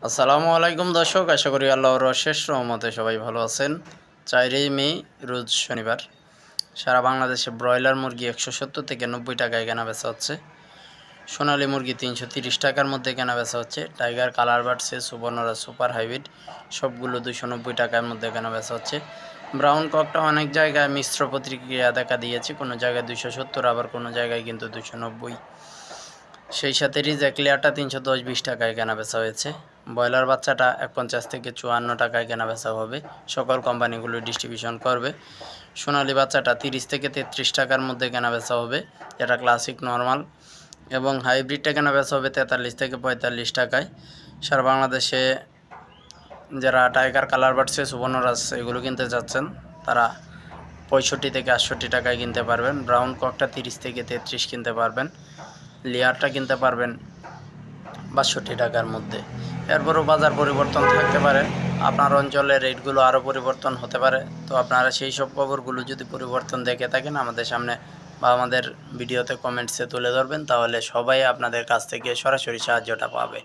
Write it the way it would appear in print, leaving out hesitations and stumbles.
আসসালামু আলাইকুম দর্শক, আশা করি আল্লাহর অশেষ রহমতে সবাই ভালো আছেন। 4ই মে রোজ শনিবার সারা বাংলাদেশে ব্রয়লার মুরগি 170 থেকে 90 টাকায় কেনাবেচা হচ্ছে। সোনালী মুরগি 330 টাকার মধ্যে কেনাবেচা হচ্ছে। টাইগার, কালার বার্ডসে, সুবর্ণরা সুপার হাইব্রিড সবগুলো 290 টাকার মধ্যে কেনাবেচা হচ্ছে। ব্রাউন ককটা অনেক জায়গায় মিশ্র প্রতিক্রিয়া দেখা দিয়েছে, কোনো জায়গায় 270, আবার কোনো জায়গায় কিন্তু 290। সেই সাথে রিজেক্ট লেয়ারটা 310-20 টাকায় কেনাবেচা হয়েছে। ব্রয়লার বাচ্চাটা 150 থেকে 54 টাকায় কেনাবেচা হবে, সকল কোম্পানিগুলো ডিস্ট্রিবিউশন করবে। সোনালী বাচ্চাটা 30 থেকে 33 টাকার মধ্যে কেনাবেচা হবে, যেটা ক্লাসিক নর্মাল, এবং হাইব্রিডটা কেনাবেচা হবে 43 থেকে 45 টাকায়। সারা বাংলাদেশে যারা টাইগার, কালার বার্ডসে, সুবর্ণরাজ এগুলো কিনতে যাচ্ছেন তারা 65 থেকে 68 টাকায় কিনতে পারবেন। ব্রাউন ককটা 30 থেকে 33 কিনতে পারবেন। লেয়ারটা কিনতে পারবেন 62 টাকার মধ্যে। এরপরও বাজার পরিবর্তন থাকতে পারে, আপনার অঞ্চলের রেটগুলো আরও পরিবর্তন হতে পারে। তো আপনারা সেই সব খবরগুলো যদি পরিবর্তন দেখে থাকেন আমাদের সামনে বা আমাদের ভিডিওতে কমেন্টসে তুলে ধরবেন, তাহলে সবাই আপনাদের কাছ থেকে সরাসরি সাহায্যটা পাবে।